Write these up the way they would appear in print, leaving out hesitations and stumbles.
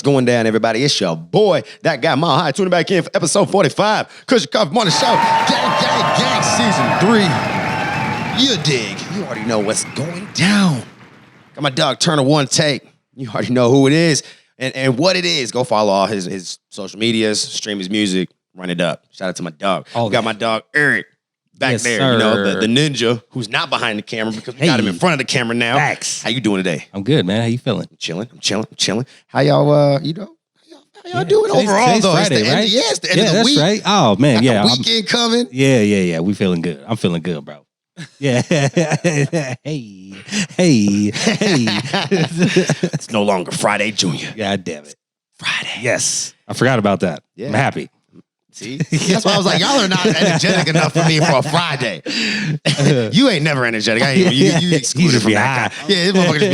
What's going down, everybody? It's your boy, that guy, MileHigh, tuning back in for episode 45, Kush Coughfee Morning Show, gang, season 3. You dig? You already know what's going down. Got my dog Turner One Take. You already know who it is and what it is. Go follow all his social medias, stream his music, run it up. Shout out to my dog. Got my dog Eric back there. Sir. You know, the ninja who's not behind the camera because we got him in front of the camera now. Facts. How you doing today? I'm good, man. How you feeling? I'm chilling. How y'all, how y'all doing overall, today's though? Friday, it's the right? End, it's the end of the that's week. right. Oh, man, Got the weekend coming. Yeah. We feeling good. I'm feeling good, bro. Yeah. hey. It's no longer Friday, Junior. God damn it. Friday. Yes. I forgot about that. Yeah. I'm happy. See? That's why I was like, y'all are not energetic enough for me for a Friday. You ain't never energetic. I ain't you excluded from that guy. Yeah, this motherfucker be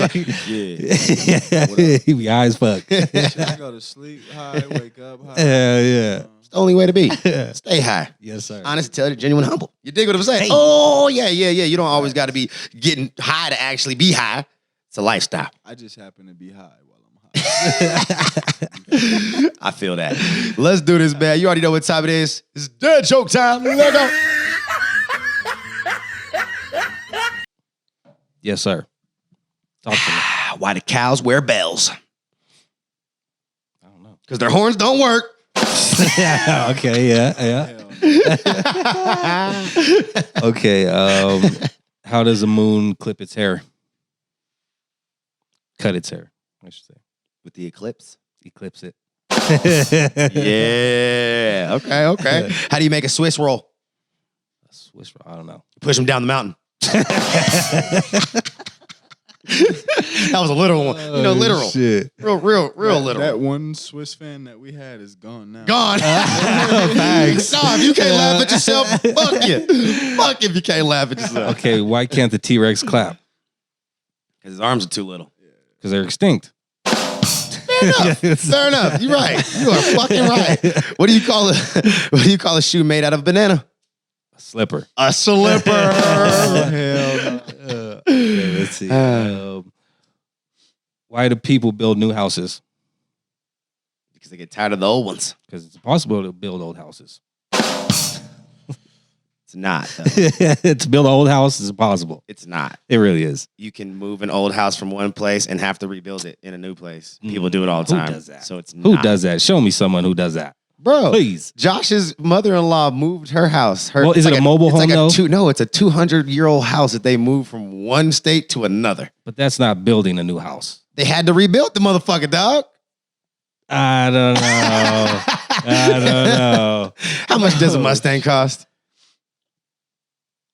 like, he be high as fuck. I go to sleep high, wake up high. Yeah. it's the only way to be. Stay high. Yes, sir. Honest, tell you, genuine, humble. You dig what I'm saying? Hey. Oh, yeah. You don't always got to be getting high to actually be high. It's a lifestyle. I just happen to be high while I'm high. I feel that. Let's do this, man. You already know what time it is. It's dead joke time. Let's go. Yes, sir. Talk to me. Why do cows wear bells? I don't know. Because their horns don't work. Okay, yeah. Okay, how does a moon clip its hair? Cut its hair, I should say. With the eclipse. Eclipse it. Yeah. Okay. How do you make a Swiss roll? A Swiss roll, I don't know. Push them down the mountain. That was a literal one. You know, literal. Shit. Real literal. That one Swiss fan that we had is gone now. Gone. Thanks. Nah, if you can't laugh at yourself, fuck you. Fuck if you can't laugh at yourself. Okay, why can't the T-Rex clap? Because his arms are too little. Because they're extinct. Fair enough. You're right. You are fucking right. What do you call a shoe made out of banana? A slipper. A slipper. Hell no. Okay, let's see. Why do people build new houses? Because they get tired of the old ones. Because it's impossible to build old houses. It's not. To build an old house is impossible. It's not. It really is. You can move an old house from one place and have to rebuild it in a new place. People do it all the time. Who does that? So it's Who not. does that? Show me someone who does that. Bro, Please. Josh's mother-in-law moved her house. Well, is it a mobile home, though? No, it's a 200-year-old house that they moved from one state to another. But that's not building a new house. They had to rebuild the motherfucker, dog. I don't know. How much does a Mustang cost?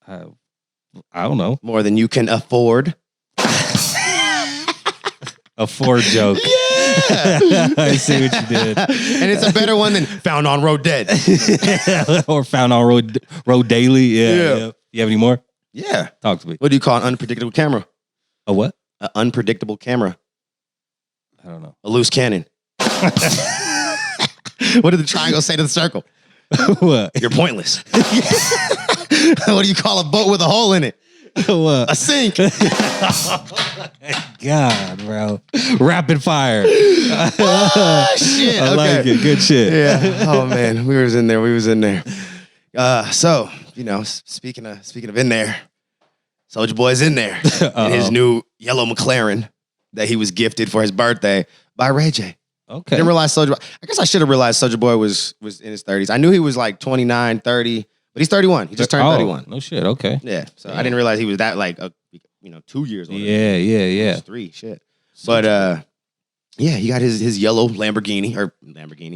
I don't know. More than you can afford. A Ford joke. Yeah. I see what you did. And it's a better one than found on road dead. Or found on road daily. Yeah. You have any more? Yeah. Talk to me. What do you call an unpredictable camera? A what? An unpredictable camera. I don't know. A loose cannon. What did the triangle say to the circle? What? You're pointless. What do you call a boat with a hole in it? What? A sink. God, bro. Rapid fire. Oh, shit. I like it. Good shit. Yeah. Oh man, we was in there. So speaking of in there, Soulja Boy's in there in his new yellow McLaren that he was gifted for his birthday by Ray J. Okay. Didn't realize Soulja Boy. I guess I should have realized Soulja Boy was in his 30s. I knew he was like 29, 30, but he's 31. He just turned 31. No shit. Okay. Yeah. So I didn't realize he was that 2 years older. Yeah. 3 shit. But yeah, he got his yellow McLaren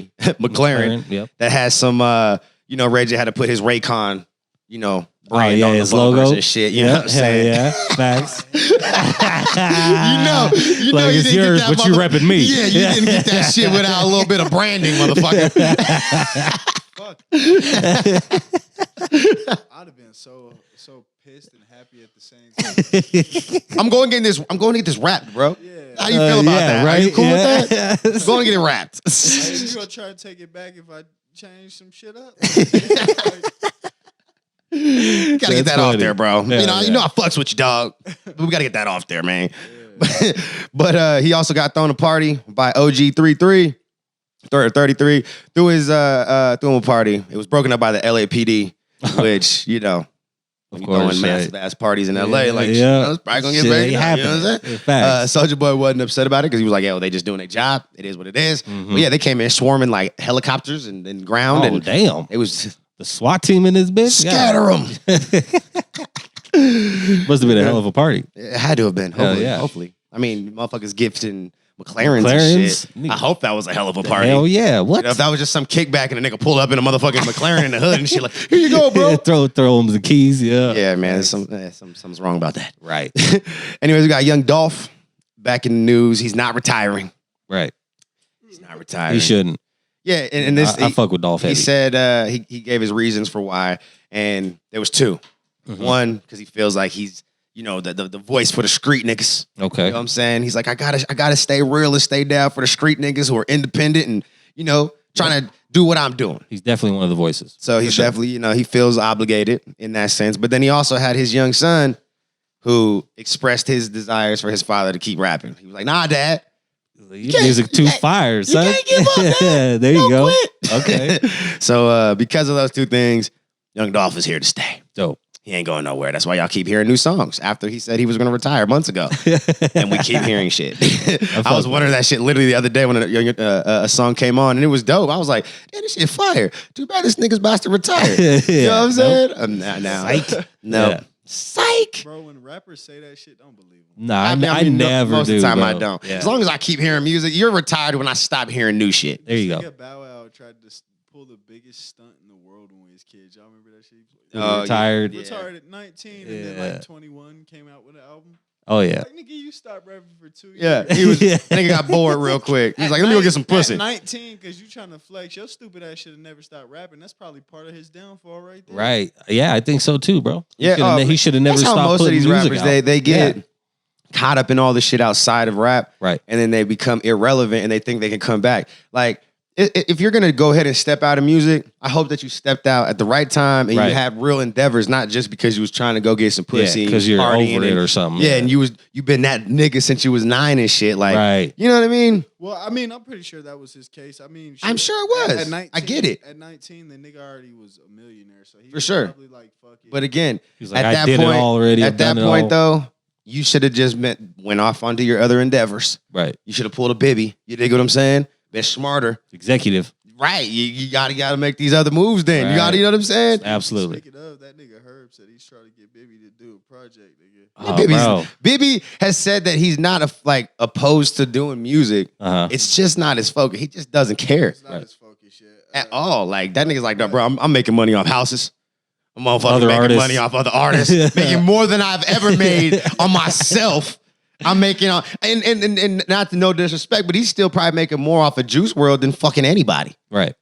Yep. that has some Ray J had to put his Raycon, brand on the his bumpers logo and shit. You know what I'm saying? Yeah. Facts. you know Like you it's didn't yours, get that but you repping me. Yeah, you didn't get that shit without a little bit of branding, motherfucker. Fuck. I'd have been so pissed and happy at the same time. I'm going to get this wrapped, bro. Yeah. How you feel about that? Right? Are you cool with that? Yeah. I'm going to get it wrapped. Hey, you gonna try to take it back if I change some shit up? Gotta get that off funny. there, bro. Yeah, you know I fucks with you, dog. But we gotta get that off there, man. But he also got thrown a party by OG 33 through his threw him a party. It was broken up by the LAPD, which Of you course, throwing massive ass parties in LA, it's probably gonna get Shit, banged it up, you know what I'm happened. saying? Facts. Soulja Boy wasn't upset about it because he was like, "Yo, they just doing their job. It is what it is." Mhm. But yeah, they came in swarming like helicopters and ground, Oh and damn! it was The SWAT team in this bitch. scatter them. Must have been a hell of a party. It had to have been. Hell Hopefully, yeah. hopefully. I mean, motherfuckers gifting McLarens and McLarens? shit. I hope that was a hell of a party. Hell yeah! What? If that was just some kickback and a nigga pulled up in a motherfucking McLaren in the hood and shit, like, here you go, bro. throw him the keys. Yeah. Yeah, man, something's wrong about that. Right. Anyways, we got young Dolph back in the news. He's not retiring. Right. He's not retiring. He shouldn't. Yeah, and this I fuck with Dolph he heavy. said he gave his reasons for why, and there was two. Mhm. One, because he feels like he's the voice for the street niggas. Okay. You know what I'm saying? He's like, I gotta stay real and stay down for the street niggas who are independent and trying to do what I'm doing. He's definitely one of the voices. So he's definitely, he feels obligated in that sense. But then he also had his young son who expressed his desires for his father to keep rapping. He was like, nah, dad. Your music too fire, son. can't give up, man. There you Don't go. quit. Okay. So because of those two things, young Dolph is here to stay. Dope. He ain't going nowhere. That's why y'all keep hearing new songs after he said he was going to retire months ago. And we keep hearing shit. I was wondering that shit literally the other day when a song came on and it was dope. I was like, "Man, this shit fire. Too bad this nigga's about to retire." You know what I'm saying? Now. Psych. No. Yeah. Psych. Bro, when rappers say that shit, don't believe them. Nah, I never most do. of the time bro. I don't. Yeah. As long as I keep hearing music, you're retired when I stop hearing new shit. There you This go. nigga Bow Wow tried to pull the biggest stunt in the world when we was kids. Y'all remember that shit? Retired. Yeah. Retired at 19 and then Yeah. like 21 came out with an album. Oh yeah. Like, nigga, you stopped rapping for 2 years. Yeah, he was. Nigga got bored real quick. He's like, "Let me go get some pussy." At 19, because you trying to flex, your stupid ass should have never stopped rapping. That's probably part of his downfall right there. Right. Yeah, I think so too, bro. Yeah, He should have never that's how stopped most of putting these music rappers out. they get Yeah. caught up in all the shit outside of rap, Right. and then they become irrelevant and they think they can come back. Like if you're gonna go ahead and step out of music, I hope that you stepped out at the right time and Right. you had real endeavors, not just because you was trying to go get some pussy. Yeah, because you're partying over it and- or something. Yeah, and you've been that nigga since you was 9 and shit. Like, Right. you know what I mean? Well, I mean, I'm pretty sure that was his case. I mean, I'm shit, sure it was. At 19, I get it. At 19, the nigga already was a millionaire, so he For was sure. probably like, fuck it. But again, He's like, at I that did point, it already. I've at that done it point all. though, you should have just went off onto your other endeavors. Right. You should have pulled a Bibby. You dig what I'm saying? Been smarter. Executive. Right. You gotta make these other moves then. Right. You gotta, you know what I'm saying? Absolutely. Speaking of, that nigga Herb said he's trying to get Bibby to do a project, nigga. Oh, Bibby's- bro. Bibby has said that he's not opposed to doing music. Uh-huh. It's just not his focus. He just doesn't care It's not Right. his focus yet. at all. Like that nigga's like, "No, bro, I'm making money off houses. I'm motherfucking Other making artists. money off other artists, making more than I've ever made on myself. I'm making on and not to no disrespect, but he's still probably making more off of Juice World than fucking anybody. Right.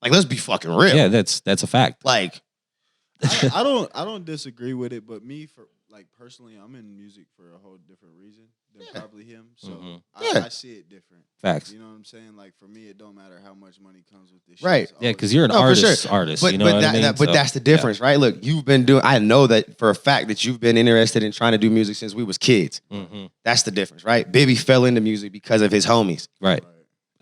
Like, let's be fucking real. Yeah, that's a fact. Like, I don't disagree with it, but me personally, I'm in music for a whole different reason than probably him. So Mhm. I see it different. Facts. You know what I'm saying? Like for me, it don't matter how much money comes with this. Right. Shit. It's Yeah, always- because you're an No, for artist. sure. Artist. but You know but what I mean? but So, that's the difference, right? Look, you've been doing. I know that for a fact that you've been interested in trying to do music since we was kids. Yeah. Mhm. That's the difference, right? Bibby fell into music because of his homies. Right. Right.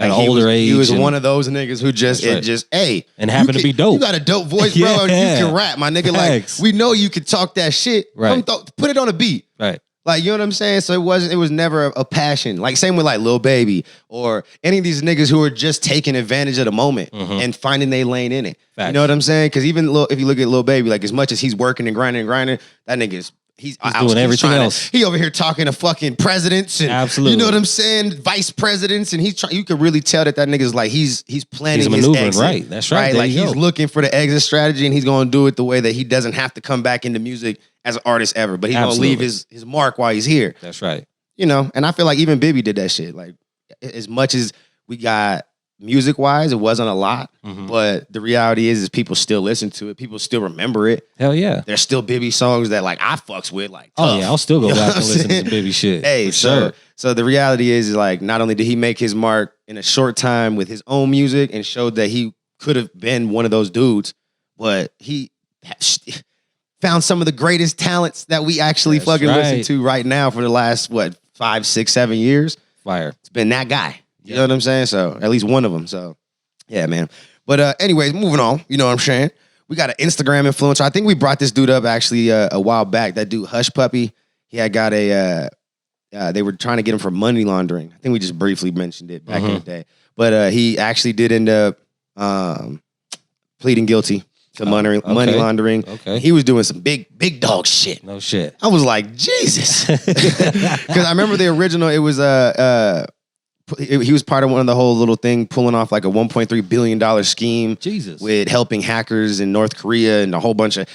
At Like, an older age. he was and- one of those niggas who just That's right. hey, And happened you to be dope. You got a dope voice, bro, and Yeah. you can rap, my nigga. Facts. Like we know you can talk that shit. Right. Put it on a beat. Right. Like, you know what I'm saying? So it was never a passion. Like, same with like Lil Baby or any of these niggas who are just taking advantage of the moment Mhm. and finding their lane in it. Facts. You know what I'm saying? Because even if you look at Lil Baby, like as much as he's working and grinding, that nigga's he's doing everything trying else. He over here talking to fucking presidents and Absolutely. you know what I'm saying, vice presidents, and he's trying. You can really tell that nigga's like he's planning He's his maneuvering, exit, right. That's right. There Like you he's go. looking for the exit strategy, and he's going to do it the way that he doesn't have to come back into music as an artist ever. But he's going to leave Absolutely. his mark while he's here. That's right. You know, and I feel like even Bibby did that shit. Like, as much as we got music wise, it wasn't a lot. Mhm. But the reality is people still listen to it. People still remember it. Hell yeah. There's still Bibby songs that like I fucks with. Like, Oh tough. yeah, I'll still go You know back what and I'm listen to saying? some baby shit. Hey, for so sure. so the reality is like not only did he make his mark in a short time with his own music and showed that he could have been one of those dudes, but he found some of the greatest talents that we actually That's fucking listen right. to right now for the last 5, 6, 7 years. Fire. It's been that guy. You know what I'm saying? So at least one of them. So yeah, man. But anyways, moving on. You know what I'm saying? We got an Instagram influencer. I think we brought this dude up actually a while back. That dude Hush Puppy. He had got a. They were trying to get him for money laundering. I think we just briefly mentioned it back in the day. But he actually did end up pleading guilty to money laundering. Okay. He was doing some big dog shit. No shit. I was like, Jesus. Because I remember the original, it was he was part of one of the whole little thing, pulling off like a $1.3 billion scheme. Jesus. With helping hackers in North Korea and a whole bunch of,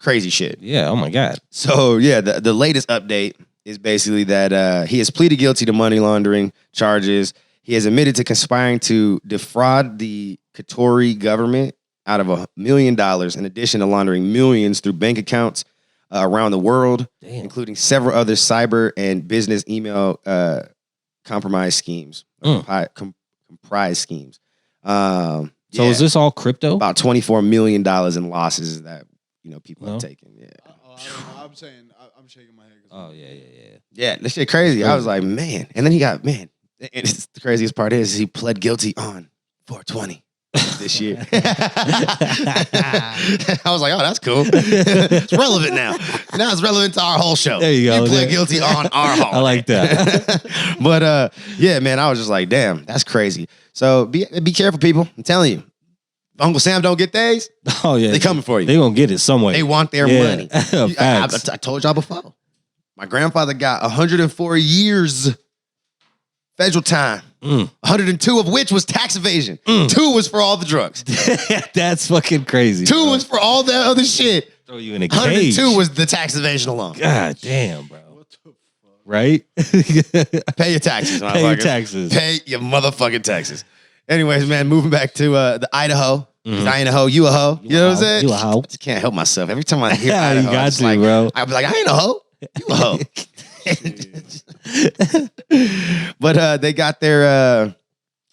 crazy shit. Yeah, oh my God. So, the latest update is basically that he has pleaded guilty to money laundering charges. He has admitted to conspiring to defraud the Qatari government out of $1 million, in addition to laundering millions through bank accounts around the world, including several other cyber and business email compromise schemes, comprise schemes. So is this all crypto? About $24 million in losses that people have taken. Yeah. I'm saying I'm shaking my head. Oh yeah. Yeah, this shit crazy. I was like, man. And then he got, and it's the craziest part is he pled guilty on 420 this year. I was like, oh, that's cool. It's relevant now. Now it's relevant to our whole show. There you go. He pled guilty on our holiday. I like that. But yeah, man, I was just like, damn, that's crazy. So be careful, people. I'm telling you. If Uncle Sam don't get theirs, they coming for you. They gonna get it some way. They want their money. I Facts. told y'all before. My grandfather got 104 years federal time. 102 of which was tax evasion. 2 was for all the drugs. That's fucking crazy. 2 was for all that other shit. Throw you in a cage. 102 was the tax evasion alone. God damn, bro. What the fuck? Right? Pay your taxes, motherfucker. Pay your taxes. Pay your motherfucking taxes. Anyways, man, moving back to the Idaho. I ain't a hoe, you a hoe. You know what I'm saying? You a hoe. I just can't help myself. Every time I hear Yeah, Idaho, you got I'm to, like, bro. I be like, I ain't a hoe. You a hoe. But they got their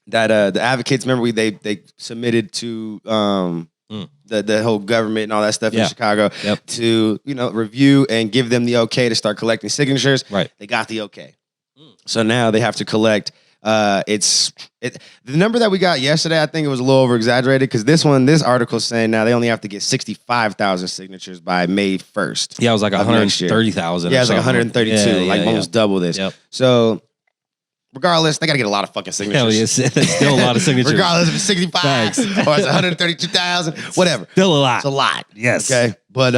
the advocates. Remember, they submitted to the whole government and all that stuff in Chicago to review and give them the okay to start collecting signatures. Right. They got the okay. So now they have to collect. The number that we got yesterday, I think it was a little over exaggerated because this article is saying now they only have to get 65,000 signatures by May 1st. Yeah, it was like 130,000. Yeah, it was like 132, almost double this. Yep. So regardless, they got to get a lot of fucking signatures. Hell yes, that's still a lot of signatures. Regardless if it's 65 Thanks. or it's 132,000, whatever. Still a lot. It's a lot. Yes. Okay. But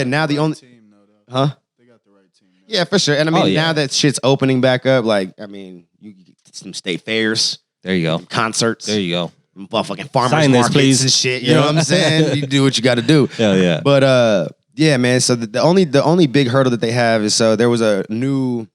now the only team, though. Huh? They got the right team. Now. Yeah, for sure. And I mean, now that shit's opening back up, you get some state fairs. There you go. Concerts. There you go. Motherfucking farmers Sign this, markets please. and shit. You know what I'm saying? You do what you got to do. Hell yeah. But yeah, man. So the only big hurdle that they have is there was a new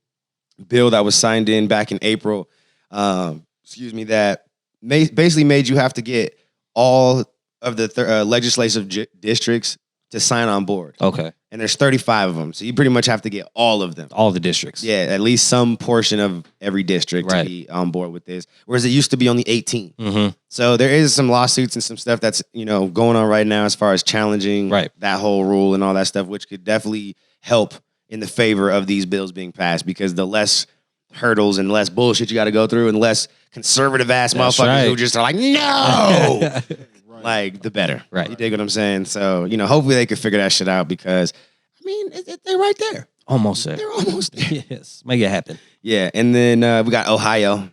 bill that was signed in back in April. That basically made you have to get all of the legislative districts to sign on board. Okay. And there's 35 of them. So you pretty much have to get all of them. All the districts. Yeah, at least some portion of every district to be on board with this. Whereas it used to be only 18. Mm-hmm. So there is some lawsuits and some stuff that's, going on right now as far as challenging that whole rule and all that stuff, which could definitely help in the favor of these bills being passed because the less hurdles and less bullshit you got to go through and less conservative ass motherfuckers who just are like, no! Like, the better. Right. You dig what I'm saying? So, hopefully they could figure that shit out because, they're right there. Almost there. They're almost there. Yes. Make it happen. Yeah. And then we got Ohio.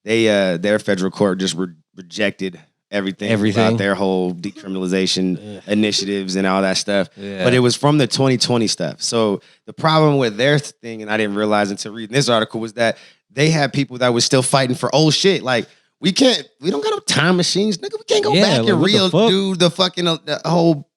Their federal court just rejected everything about their whole decriminalization initiatives and all that stuff. Yeah. But it was from the 2020 stuff. So the problem with their thing, and I didn't realize until reading this article, was that they had people that were still fighting for old shit. Like, we don't got no time machines, nigga. We can't go back and do the fucking the whole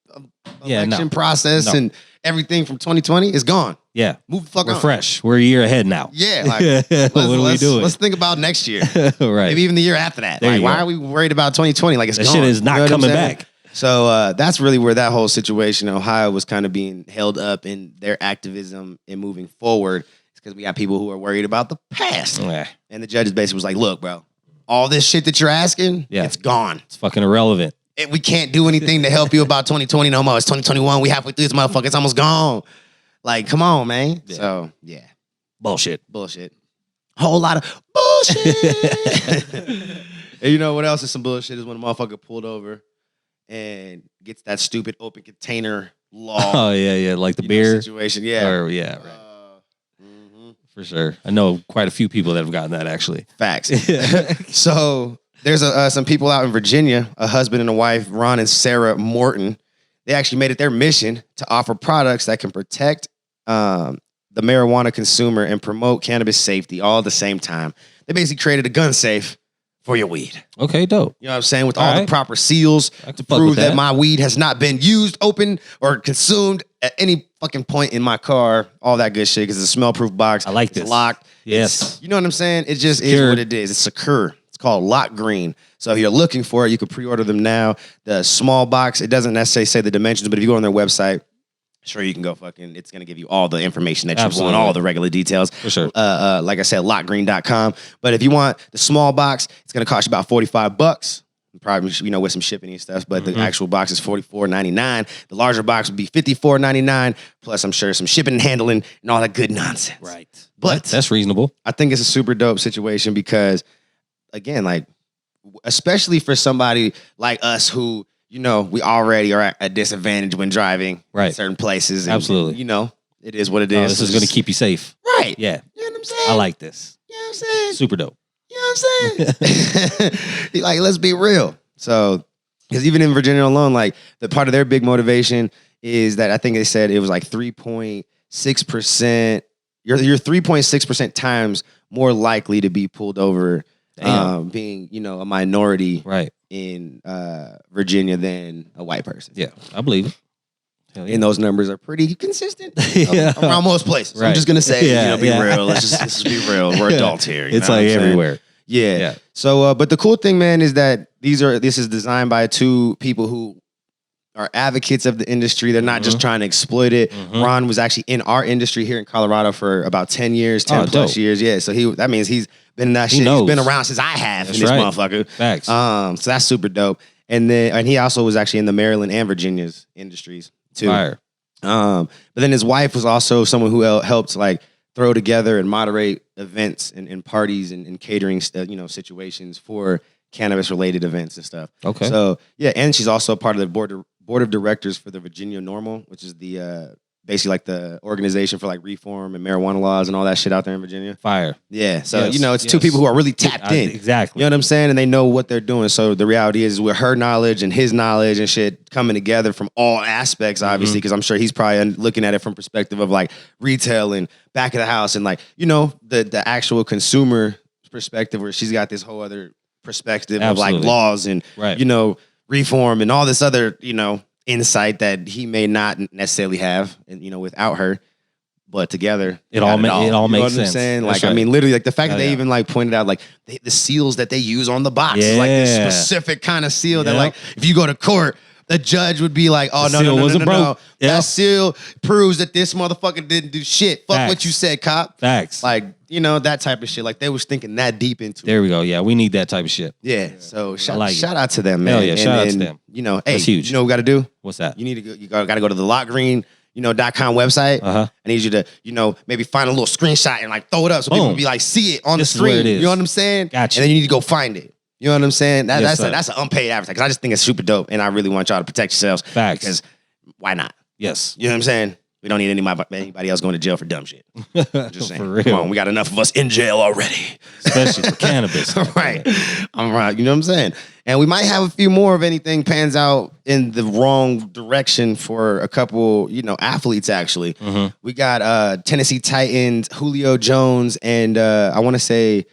election process and everything from 2020 is gone. Yeah. Move the fuck on. We're fresh. We're a year ahead now. Yeah. Like, what are we doing? Let's think about next year. Right. Maybe even the year after that. Like, why are we worried about 2020? Like, it's that gone. shit is not coming back. So that's really where that whole situation in Ohio was kind of being held up in their activism and moving forward. It's because we got people who are worried about the past. Yeah. And the judges basically was like, look, bro, all this shit that you're asking, it's gone. It's fucking irrelevant. We can't do anything to help you about 2020 no more. It's 2021. We halfway through this motherfucker. It's almost gone. Like, come on, man. Yeah. So, yeah. Bullshit. Whole lot of bullshit. And you know what else is some bullshit is when a motherfucker pulled over and gets that stupid open container law. Oh yeah, like the beer situation. Yeah. Or, yeah, right. For sure. I know quite a few people that have gotten that actually. Facts. So there's some people out in Virginia, a husband and a wife, Ron and Sarah Morton. They actually made it their mission to offer products that can protect the marijuana consumer and promote cannabis safety all at the same time. They basically created a gun safe for your weed. Okay, dope. You know what I'm saying? With all the proper seals to fuck prove with that that. my weed has not been used, opened, or consumed at any fucking point in my car. All that good shit because it's a smell-proof box. I like it's this. locked. Yes. You know what I'm saying? It just is Secure. what it is. It's secure. It's called LOCKGREEN. So if you're looking for it, you can pre-order them now. The small box, it doesn't necessarily say the dimensions, but if you go on their website, sure, you can go it's going to give you all the information that you want, all the regular details. For sure. Like I said, lockgreen.com. But if you want the small box, it's going to cost you about $45. Probably, with some shipping and stuff. But the actual box is $44.99. The larger box would be $54.99. Plus, I'm sure some shipping and handling and all that good nonsense. Right. But that's reasonable. I think it's a super dope situation because, again, like, especially for somebody like us who, we already are at a disadvantage when driving in certain places. And, absolutely. It is what it is. This is going to keep you safe. Right. Yeah. You know what I'm saying? I like this. You know what I'm saying? Super dope. You know what I'm saying? Like, let's be real. So, because even in Virginia alone, like, the part of their big motivation is that I think they said it was like 3.6%. You're 3.6% times more likely to be pulled over being, a minority in Virginia than a white person. Yeah, I believe it. And those numbers are pretty consistent Yeah. around most places. Right. I'm just gonna say, be Yeah. real. Let's just be real. We're adults here. It's know like what I'm saying? everywhere. Yeah. So, but the cool thing, man, is that this is designed by two people who are advocates of the industry. They're not just trying to exploit it. Ron was actually in our industry here in Colorado for about 10 years, 10 plus years. Yeah. So that means he's been in that shit. He's been around since I have in this motherfucker. Facts. So that's super dope. And he also was actually in the Maryland and Virginia's industries too. Fire. But then his wife was also someone who helped like throw together and moderate events and parties and catering, situations for cannabis related events and stuff. Okay. So yeah, and she's also a part of the board of directors for the Virginia NORML, which is the basically like the organization for like reform and marijuana laws and all that shit out there in Virginia. Fire. Yeah. So it's two people who are really tapped in. Exactly. You know what I'm saying? And they know what they're doing. So the reality is with her knowledge and his knowledge and shit coming together from all aspects, obviously, because I'm sure he's probably looking at it from perspective of like retail and back of the house and like, the actual consumer perspective where she's got this whole other perspective of like laws and, reform and all this other, insight that he may not necessarily have, and without her, but together it all makes sense. You know what I'm saying? Like, right. I mean, literally, like the fact that they even like pointed out like the seals that they use on the box is like this specific kind of seal that like if you go to court, the judge would be like, "Oh, no. That seal proves that this motherfucker didn't do shit. Fuck what you said, cop." Facts. Like, that type of shit. Like they was thinking that deep into it. There we go. Yeah, we need that type of shit. Yeah. So shout like out to them, man. Hell yeah, shout out to them. Hey, that's huge. You know what we got to do? What's that? You need to go. You got to go to the LOCKGREEN, .com website. I need you to, maybe find a little screenshot and like throw it up so people can be like, see it on the screen. You know what I'm saying? Gotcha. And then you need to go find it. You know what I'm saying? Yes, that's an unpaid advertising. Because I just think it's super dope, and I really want y'all to protect yourselves. Facts. Because why not? Yes. You know what I'm saying? We don't need anybody else going to jail for dumb shit. Just saying. For real. Come on, we got enough of us in jail already. Especially for cannabis. Right. I'm right. You know what I'm saying? And we might have a few more if anything pans out in the wrong direction for a couple, athletes, actually. We got Tennessee Titans, Julio Jones, and I want to say,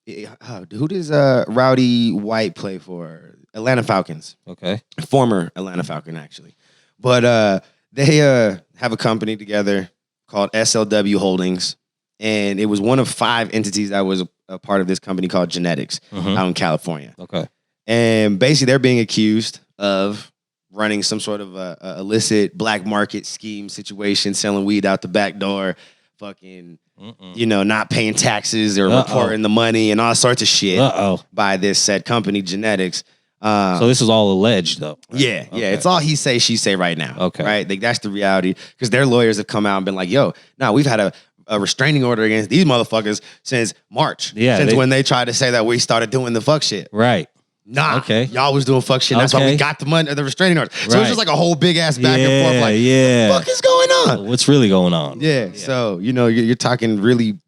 who does Rowdy White play for? Atlanta Falcons. Okay. Former Atlanta Falcon, actually. But they have a company together called SLW Holdings. And it was one of 5 entities that was a part of this company called Genetics out in California. Okay. And basically they're being accused of running some sort of illicit black market scheme situation, selling weed out the back door, fucking, not paying taxes or reporting the money and all sorts of shit by this said company, Genetics. So this is all alleged, though. Right? Yeah, yeah. It's all he say, she say right now. Okay. Right? Like, that's the reality. Because their lawyers have come out and been like, yo, no, we've had a restraining order against these motherfuckers since March. Yeah, since when they tried to say that we started doing the fuck shit. Right. Nah, Okay. y'all was doing fuck shit. That's why we got the money, the restraining order. So Right. it's just like a whole big ass back and forth. Like, yeah. what the fuck is going on? What's really going on? Yeah. So you're talking really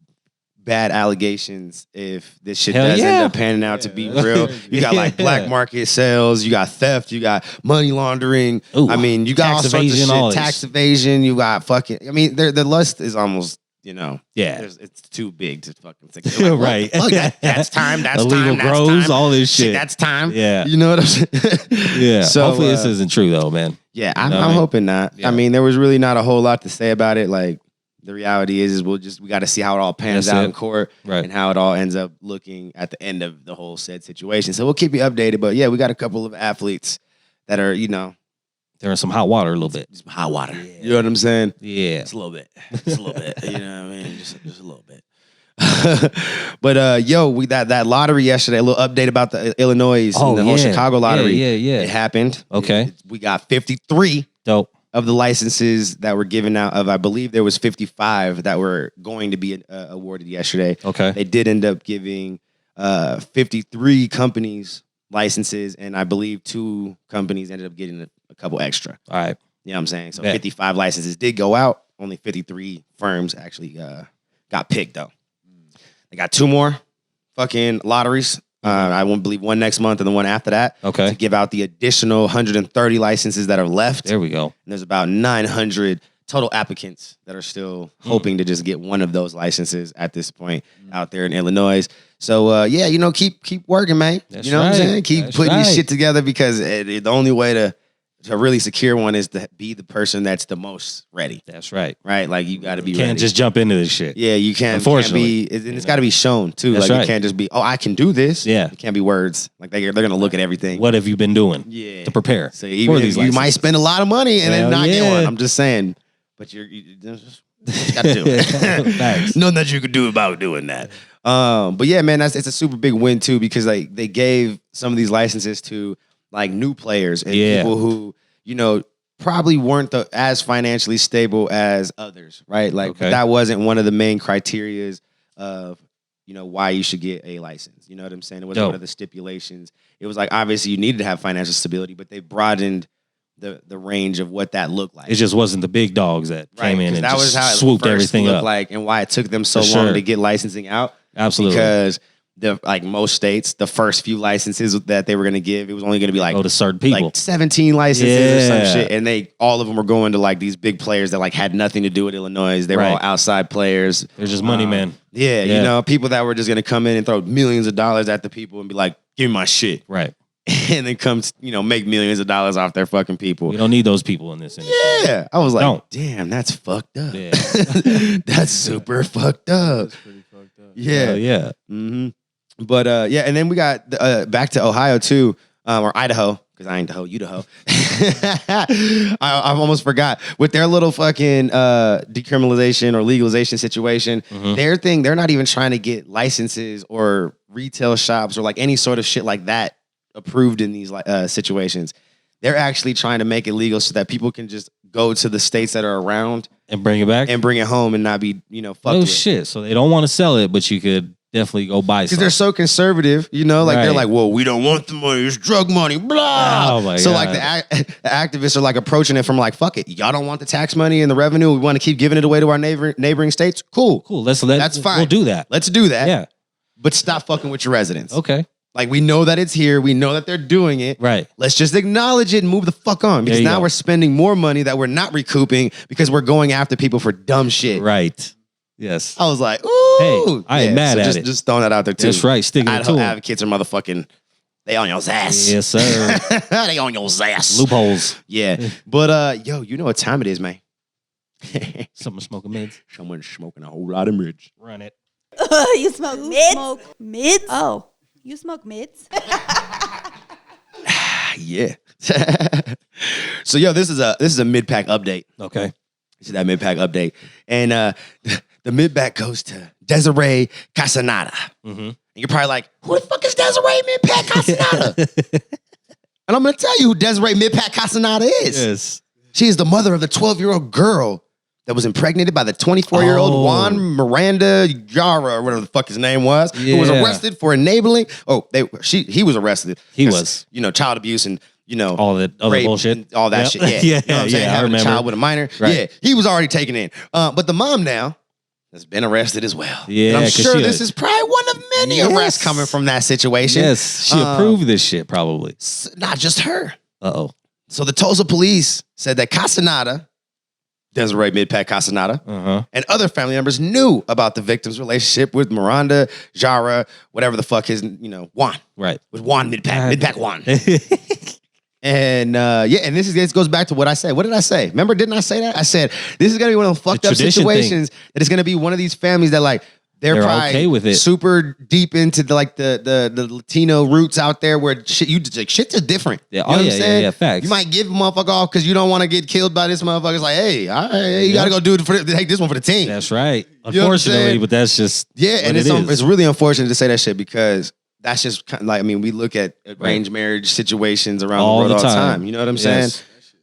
bad allegations if this shit Hell does yeah. end up panning out to be real. You got like black market sales, you got theft, you got money laundering. Ooh, I mean, you got all tax sorts of evasion, shit. all this. Tax evasion, you got fucking. I mean, the list is almost. Yeah. It's too big to fucking think. Like, right. Fuck, that's time. That's illegal time. grows, That's time. all this shit. That's time. Yeah. You know what I'm saying? Yeah. So, hopefully this isn't true though, man. Yeah, You I'm know what I mean? hoping not. Yeah. I mean, there was really not a whole lot to say about it. Like, the reality is we got to see how it all pans That's out it. in court Right. and how it all ends up looking at the end of the whole said situation. So we'll keep you updated. But yeah, we got a couple of athletes that are, They're in some hot water a little bit. just hot water. You know what I'm saying? Yeah. Just a little bit. Just a little bit. You know what I mean? Just a little bit. But we that lottery yesterday, a little update about the Illinois and the whole Chicago lottery. Yeah. It happened. Okay. We got 53 Dope. of the licenses that were given out of, I believe there was 55 that were going to be awarded yesterday. Okay. They did end up giving 53 companies licenses, and I believe 2 companies ended up getting a couple extra. All right. You know what I'm saying? So Bet. 55 licenses did go out. Only 53 firms actually got picked, though. They got 2 more fucking lotteries. I won't believe one next month and the one after that. Okay. To give out the additional 130 licenses that are left. There we go. And there's about 900 total applicants that are still hoping to just get one of those licenses at this point out there in Illinois. So keep working, man. That's you know what I'm right. saying? Keep That's putting your right. shit together because the only way to really secure one is to be the person that's the most ready. That's right. Right? Like you got to be You can't ready. just jump into this shit. Yeah, you can't. Unfortunately. It's got to be shown too. That's like right. it can't just be, oh, I can do this. Yeah. It can't be words. Like they're gonna look at everything. What have you been doing Yeah. to prepare So even for if these you might licenses? spend a lot of money and then Hell not get yeah. one. I'm just saying. But you just got to do it. Facts. Nothing that you could do about doing that. But yeah, man, it's a super big win too because like they gave some of these licenses to like new players and Yeah. people who probably weren't as financially stable as others, right? Like Okay. that wasn't one of the main criterias of why you should get a license. You know what I'm saying? It wasn't Dope. one of the stipulations. It was like obviously you needed to have financial stability, but they broadened the range of what that looked like. It just wasn't the big dogs that came in 'cause and that just was how it swooped first everything looked up. like, and why it took them so For long sure. to get licensing out. Absolutely. Because most states, the first few licenses that they were going to give, it was only going to be like Go to certain people. like 17 licenses or Yeah. some shit, and all of them were going to like these big players that like had nothing to do with Illinois. They were Right. all outside players. There's just money, man. Yeah, Yeah. people that were just going to come in and throw millions of dollars at the people and be like, "Give me my shit," Right. and then come make millions of dollars off their fucking people. We don't need those people in this industry. Yeah, I was like, Don't. damn, that's fucked up. Yeah. That's super fucked up. That's pretty fucked up. Yeah. Hell yeah. Mm-hmm. But and then we got back to Ohio too, or Idaho, because I ain't the hoe, you the hoe. I almost forgot. With their little fucking decriminalization or legalization situation, their thing, they're not even trying to get licenses or retail shops or like any sort of shit like that approved in these situations. They're actually trying to make it legal so that people can just go to the states that are around And bring it back. and bring it home and not be, fucked Oh with. shit. So they don't want to sell it, but you could definitely go buy Because some. they're so conservative, they're Right. like, well, we don't want the money, it's drug money, blah. Oh, my so God. like the activists are like approaching it from like, fuck it, y'all don't want the tax money and the revenue, we want to keep giving it away to our neighboring states. Cool. Cool. That's fine. We'll do that. Let's do that. Yeah. But stop fucking with your residents. Okay. Like we know that it's here, we know that they're doing it. Right. Let's just acknowledge it and move the fuck on. Because There you now go. we're spending more money that we're not recouping because we're going after people for dumb shit. Right. Yes. I was like, ooh. Hey, I ain't mad at it. Just throwing that out there too. That's right. Sticking it Idaho to 'em. advocates are motherfucking, they on your ass. Yes, sir. They on your ass. Loopholes. Yeah. But yo, you know what time it is, man. Someone smoking mids. Someone's smoking a whole lot of midge. Run it. You smoke mids? Smoke mids? Oh, you smoke mids? Yeah. So yo, this is a mid-pack update. Okay. This is that mid-pack update. And the mid-pack goes to Desiree Casanata. Mm-hmm. And you're probably like, who the fuck is Desiree Mid-Pack Casanata? And I'm going to tell you who Desiree Mid-Pack Casanata is. Yes. She is the mother of the 12-year-old girl that was impregnated by the 24-year-old Juan Miranda Yara, or whatever the fuck his name was, who was arrested for enabling. He was arrested. He was. Child abuse and, all that other bullshit. All that shit. Yeah. Yeah, You know what I'm saying? I Having remember. a child with a minor. Right. Yeah. He was already taken in. But the mom now has been arrested as well. Yeah, and I'm 'cause sure she this is probably one of many arrests coming from that situation. Yes, she approved this shit probably. Not just her. Uh-oh. So the Tulsa police said that Castaneda, Desiree Midpack Castaneda, and other family members knew about the victim's relationship with Miranda, Jara, whatever the fuck his, Juan. Right. With Juan Midpack Juan. And and this goes back to what I said. What did I say? Remember, didn't I say that? I said, this is going to be one of the fucked up situations that is going to be one of these families that like, they're probably okay with it. Super deep into the Latino roots out there where shit's different. Yeah. You know what I'm saying? Yeah, facts. You might give a motherfucker off because you don't want to get killed by this motherfucker. It's like, hey, you got to go do it take this one for the team. That's right. You know what I'm saying? Unfortunately, but that's just and it's really unfortunate to say that shit because that's just kind of like, I mean, we look at arranged marriage situations around the world all the time. You know what I'm saying?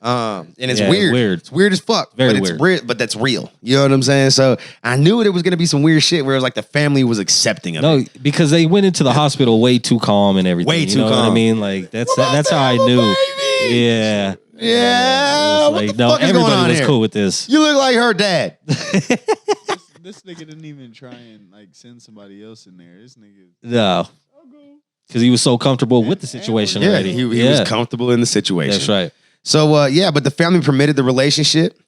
And it's weird. It's weird as fuck. Very but weird. Weird, but that's real. You know what I'm saying? So I knew there was going to be some weird shit where it was like the family was accepting of it. No, because they went into the hospital way too calm and everything. Way too you know calm. What I mean? Like that's how I knew. Baby? Yeah. Yeah. What Like, the fuck is going on everybody was here? cool with this. You look like her dad. This nigga didn't even try and like send somebody else in there. This nigga. No. Because he was so comfortable with the situation Yeah, already. he was comfortable in the situation. That's right. So, but the family permitted the relationship.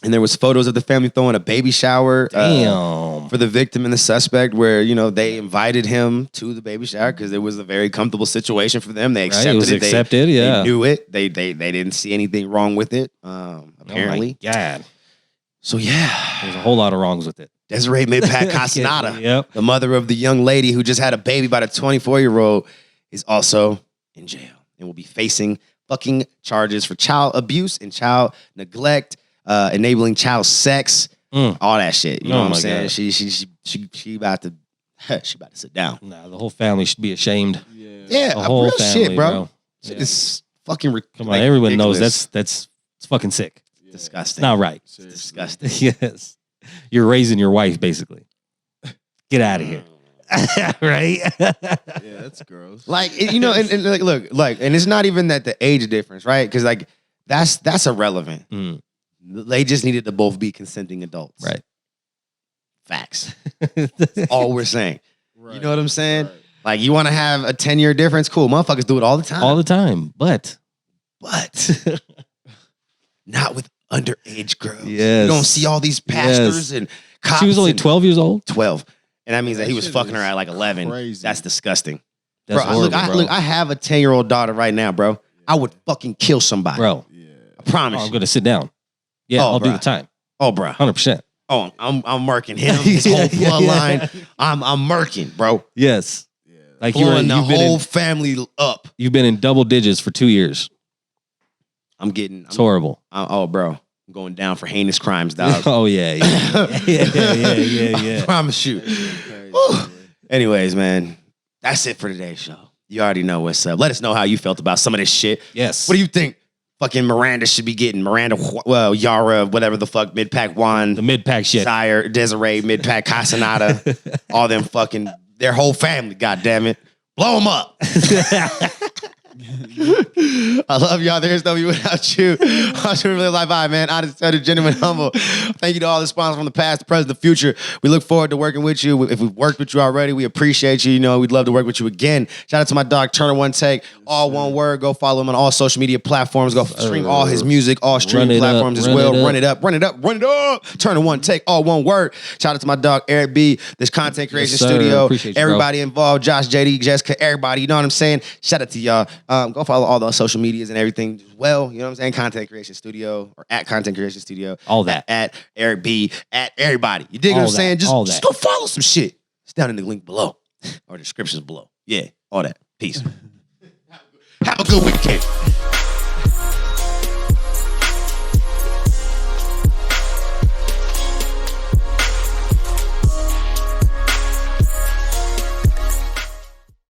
And there was photos of the family throwing a baby shower Damn. for the victim and the suspect where, they invited him to the baby shower because it was a very comfortable situation for them. They accepted It was accepted, They knew it. They didn't see anything wrong with it, apparently. Oh my God. So, yeah. There's a whole lot of wrongs with it. Desiree Midpack Castaneda, Yep. the mother of the young lady who just had a baby by the 24-year-old, is also in jail and will be facing fucking charges for child abuse and child neglect, enabling child sex, all that shit. You know what I'm saying? God. She about to sit down. Nah, the whole family should be ashamed. Yeah, The whole real family, shit, bro. Yeah. It's fucking Come on, everyone knows ridiculous. that's fucking sick. Disgusting. Not right. It's disgusting. Yes. You're raising your wife, basically. Get out of here. Right? Yeah, that's gross. Like, and like, look, and it's not even that the age difference, right? Because like that's irrelevant. They just needed to both be consenting adults. Right. Facts. That's all we're saying. Right. You know what I'm saying? Right. Like, you want to have a 10-year difference? Cool. Motherfuckers do it all the time. All the time. But not with underage girls. Yes. You don't see all these pastors and cops. she was only and 12 years old. 12. And that means that That he was shit fucking her is at like 11. crazy. That's disgusting. That's bro, horrible, bro. I have a 10-year-old daughter right now, bro. I would fucking kill somebody. Bro, Yeah. I promise I'm you. going to sit down. Yeah, Oh, I'll do bruh. the time. Oh, bro. 100%. Oh, I'm murking him, his whole bloodline. I'm murking, bro. Yes. Like Blowing the you've been whole in, family up. you've been in double digits for 2 years. It's horrible. Bro. I'm going down for heinous crimes, dog. Oh, yeah. I promise you. Whew. Anyways, man, that's it for today's show. You already know what's up. Let us know how you felt about some of this shit. Yes. What do you think fucking Miranda should be getting? Yara, whatever the fuck, Midpack Juan, The mid-pack shit. Sire, Desiree, Midpack Castaneda, all them fucking, their whole family, goddammit. Blow them up. I love y'all. There's no you without you. I should really life high, man. Honest, genuine, humble. Thank you to all the sponsors from the past, the present, the future. We look forward to working with you. If we've worked with you already, we appreciate you. We'd love to work with you again. Shout out to my dog, Turner One Take. All one word. Go follow him on all social media platforms. Go stream all his music, all streaming platforms as well. Run it up. Turner One Take, all one word. Shout out to my dog, Eric B. This content creation sir. studio. Appreciate you, Everybody involved. Josh, JD, Jessica, everybody. You know what I'm saying? Shout out to y'all. Go follow all the social medias and everything as well. You know what I'm saying? Content Creation Studio or at Content Creation Studio. All that. At Eric B. At everybody. You dig what I'm All that. saying? All Just that. go follow some shit. It's down in the link below or descriptions below. Yeah, all that. Peace. Have a good weekend.